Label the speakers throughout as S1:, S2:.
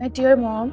S1: My dear mom,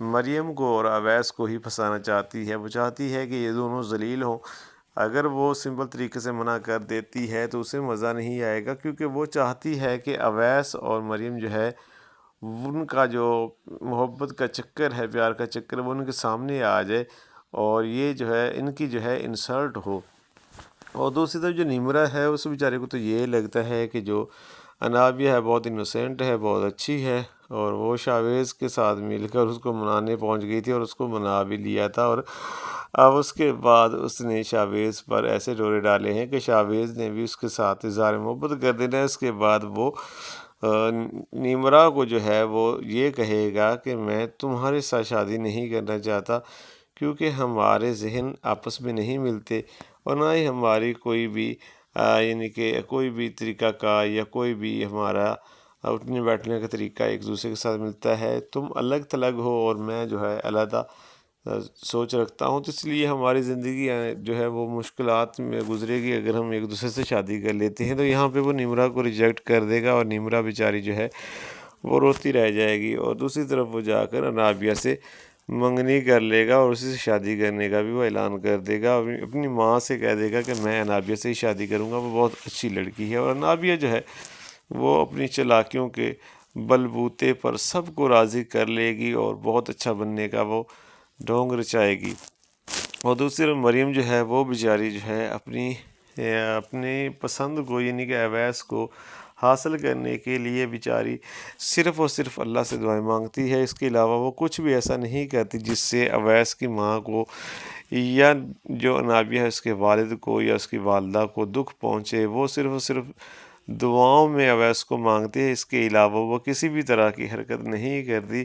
S2: مریم کو اور اویس کو ہی پھنسانا چاہتی ہے۔ وہ چاہتی ہے کہ یہ دونوں ذلیل ہوں۔ اگر وہ سمپل طریقے سے منع کر دیتی ہے تو اسے مزہ نہیں آئے گا، کیونکہ وہ چاہتی ہے کہ اویس اور مریم جو ہے ان کا جو محبت کا چکر ہے، پیار کا چکر، وہ ان کے سامنے آ جائے اور یہ جو ہے ان کی جو ہے انسلٹ ہو۔ اور دوسری طرف جو نمرہ ہے اس بیچارے کو تو یہ لگتا ہے کہ جو انابیہ ہے بہت انوسینٹ ہے، بہت اچھی ہے، اور وہ شاویز کے ساتھ مل کر اس کو منانے پہنچ گئی تھی اور اس کو منا بھی لیا تھا، اور اب اس کے بعد اس نے شاویز پر ایسے ڈورے ڈالے ہیں کہ شاویز نے بھی اس کے ساتھ اظہار محبت کر دینا ہے۔ اس کے بعد وہ نیمرا کو جو ہے وہ یہ کہے گا کہ میں تمہارے ساتھ شادی نہیں کرنا چاہتا، کیونکہ ہمارے ذہن آپس میں نہیں ملتے اور نہ ہی ہماری کوئی بھی یعنی کہ کوئی بھی طریقہ کا یا کوئی بھی ہمارا اٹھنے بیٹھنے کا طریقہ ایک دوسرے کے ساتھ ملتا ہے۔ تم الگ تھلگ ہو اور میں جو ہے علیحدہ سوچ رکھتا ہوں، تو اس لیے ہماری زندگی جو ہے وہ مشکلات میں گزرے گی اگر ہم ایک دوسرے سے شادی کر لیتے ہیں۔ تو یہاں پہ وہ نمرہ کو ریجیکٹ کر دے گا اور نمرہ بیچاری جو ہے وہ روتی رہ جائے گی، اور دوسری طرف وہ جا کر انابیہ سے منگنی کر لے گا اور اسی سے شادی کرنے کا بھی وہ اعلان کر دے گا، اپنی ماں سے کہہ دے گا کہ میں انابیہ سے ہی شادی کروں گا، وہ بہت اچھی لڑکی ہے۔ اور انابیہ جو ہے وہ اپنی چالاکیوں کے بل بوتے پر سب کو راضی کر لے گی اور بہت اچھا بننے کا وہ ڈھونگ رچائے گی۔ اور دوسری طرف مریم جو ہے وہ بیچاری جو ہے اپنی پسند کو یعنی کہ اویس کو حاصل کرنے کے لیے بیچاری صرف اور صرف اللہ سے دعائیں مانگتی ہے، اس کے علاوہ وہ کچھ بھی ایسا نہیں کرتی جس سے اویس کی ماں کو یا جو انابیہ ہے اس کے والد کو یا اس کی والدہ کو دکھ پہنچے۔ وہ صرف اور صرف دعاؤں میں اویس کو مانگتی ہے، اس کے علاوہ وہ کسی بھی طرح کی حرکت نہیں کرتی۔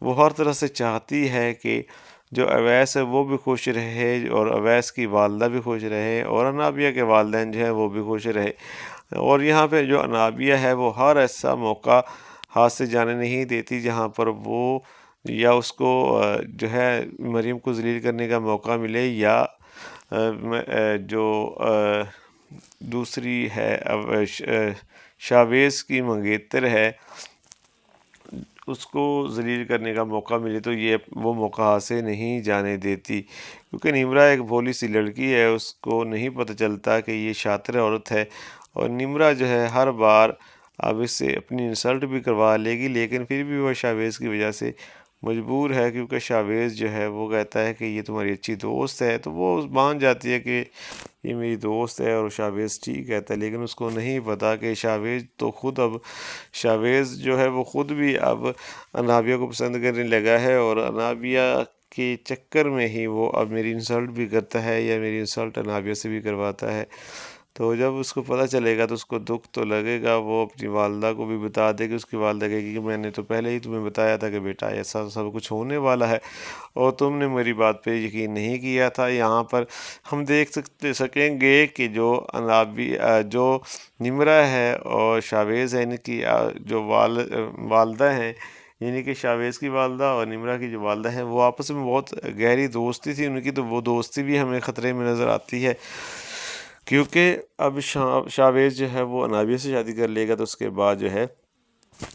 S2: وہ ہر طرح سے چاہتی ہے کہ جو اویس ہے وہ بھی خوش رہے اور اویس کی والدہ بھی خوش رہے اور انابیہ کے والدین جو ہیں وہ بھی خوش رہے۔ اور یہاں پہ جو انابیہ ہے وہ ہر ایسا موقع ہاتھ سے جانے نہیں دیتی جہاں پر وہ یا اس کو جو ہے مریم کو ذلیل کرنے کا موقع ملے، یا جو دوسری ہے شاویز کی منگیتر ہے اس کو ذلیل کرنے کا موقع ملے، تو یہ وہ موقع ہاتھ سے نہیں جانے دیتی، کیونکہ نمرہ ایک بھولی سی لڑکی ہے، اس کو نہیں پتہ چلتا کہ یہ شاطر عورت ہے، اور نمرہ جو ہے ہر بار اب اس سے اپنی انسلٹ بھی کروا لے گی، لیکن پھر بھی وہ شاویز کی وجہ سے مجبور ہے، کیونکہ شاویز جو ہے وہ کہتا ہے کہ یہ تمہاری اچھی دوست ہے، تو وہ مان جاتی ہے کہ یہ میری دوست ہے اور شاویز ٹھیک کہتا ہے، لیکن اس کو نہیں پتا کہ شاویز تو خود اب شاویز جو ہے وہ خود بھی اب انابیہ کو پسند کرنے لگا ہے، اور انابیہ کے چکر میں ہی وہ اب میری انسلٹ بھی کرتا ہے یا میری انسلٹ انابیہ سے بھی کرواتا ہے۔ تو جب اس کو پتہ چلے گا تو اس کو دکھ تو لگے گا، وہ اپنی والدہ کو بھی بتا دے گی، اس کی والدہ کہے گی کہ میں نے تو پہلے ہی تمہیں بتایا تھا کہ بیٹا ایسا سب کچھ ہونے والا ہے اور تم نے میری بات پہ یقین نہیں کیا تھا۔ یہاں پر ہم دیکھ سکیں گے کہ جو جو نمرہ ہے اور شاویز ہے، ان کی جو والدہ ہیں یعنی کہ شاویز کی والدہ اور نمرہ کی جو والدہ ہیں وہ آپس میں بہت گہری دوستی تھی ان کی، تو وہ دوستی بھی ہمیں خطرے میں نظر آتی ہے، کیونکہ اب شاویز جو ہے وہ انابیہ سے شادی کر لے گا تو اس کے بعد جو ہے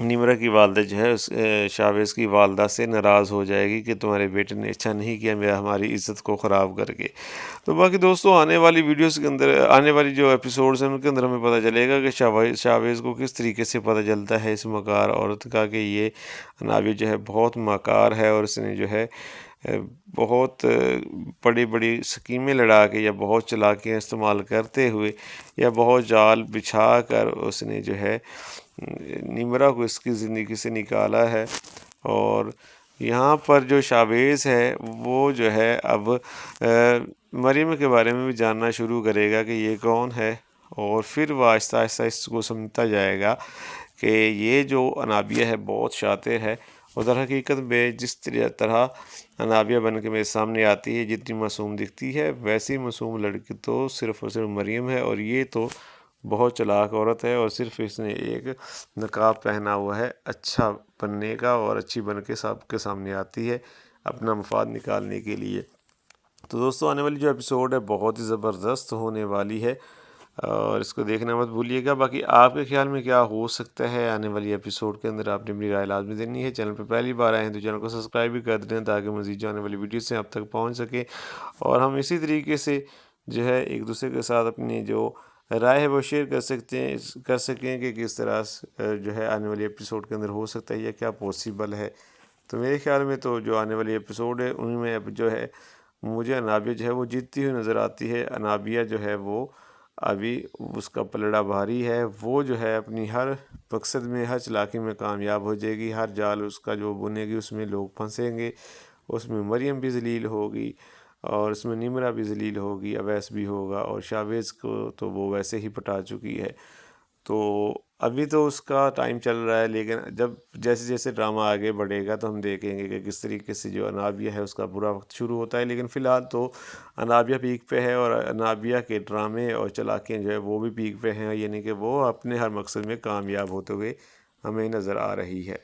S2: نمرہ کی والدہ جو ہے شاویز کی والدہ سے ناراض ہو جائے گی کہ تمہارے بیٹے نے اچھا نہیں کیا ہماری عزت کو خراب کر کے۔ تو باقی دوستوں آنے والی ویڈیوز کے اندر آنے والی جو ایپیسوڈز ہیں ان کے اندر ہمیں پتہ چلے گا کہ شاویز کو کس طریقے سے پتہ چلتا ہے اس مکار عورت کا کہ یہ انابیہ جو ہے بہت مکار ہے، اور اس نے جو ہے بہت بڑی بڑی سکیمیں لڑا کے یا بہت چالاکیاں استعمال کرتے ہوئے یا بہت جال بچھا کر اس نے جو ہے نمرہ کو اس کی زندگی سے نکالا ہے۔ اور یہاں پر جو شاویز ہے وہ جو ہے اب مریم کے بارے میں بھی جاننا شروع کرے گا کہ یہ کون ہے، اور پھر وہ آہستہ آہستہ اس کو سمجھتا جائے گا کہ یہ جو انابیہ ہے بہت شاطر ہے، اور در حقیقت میں جس طرح انابیہ بن کے میرے سامنے آتی ہے، جتنی معصوم دکھتی ہے ویسی معصوم لڑکی تو صرف اور صرف مریم ہے، اور یہ تو بہت چالاک عورت ہے، اور صرف اس نے ایک نقاب پہنا ہوا ہے اچھا بننے کا، اور اچھی بن کے سب کے سامنے آتی ہے اپنا مفاد نکالنے کے لیے۔ تو دوستوں آنے والی جو ایپیسوڈ ہے بہت ہی زبردست ہونے والی ہے، اور اس کو دیکھنا مت بھولیے گا۔ باقی آپ کے خیال میں کیا ہو سکتا ہے آنے والی ایپیسوڈ کے اندر، آپ نے اپنی رائے لازمی دینی ہے۔ چینل پہ پہلی بار آئے ہیں تو چینل کو سبسکرائب بھی کر دیں تاکہ مزید جو آنے والی ویڈیوز ہیں آپ تک پہنچ سکے، اور ہم اسی طریقے سے جو ہے ایک دوسرے کے ساتھ اپنی جو رائے ہے وہ شیئر کر سکیں کہ کس طرح جو ہے آنے والی ایپیسوڈ کے اندر ہو سکتا ہے یا کیا پاسبل ہے۔ تو میرے خیال میں تو جو آنے والی ایپیسوڈ ہے ان میں اب جو ہے مجھے انابیہ جو ہے وہ جیتتی ہوئی نظر آتی ہے۔ انابیہ جو ہے وہ ابھی اس کا پلڑا بھاری ہے، وہ جو ہے اپنی ہر مقصد میں، ہر چلاکی میں کامیاب ہو جائے گی۔ ہر جال اس کا جو بنے گی اس میں لوگ پھنسیں گے، اس میں مریم بھی ذلیل ہوگی اور اس میں نمرہ بھی ذلیل ہوگی، اویس بھی ہوگا، اور شاویز کو تو وہ ویسے ہی پٹا چکی ہے۔ تو ابھی تو اس کا ٹائم چل رہا ہے، لیکن جب جیسے جیسے ڈرامہ آگے بڑھے گا تو ہم دیکھیں گے کہ کس طریقے سے جو انابیہ ہے اس کا برا وقت شروع ہوتا ہے۔ لیکن فی الحال تو انابیہ پیک پہ ہے، اور انابیہ کے ڈرامے اور چلاکیاں جو ہے وہ بھی پیک پہ ہیں، یعنی کہ وہ اپنے ہر مقصد میں کامیاب ہوتے ہوئے ہمیں نظر آ رہی ہے۔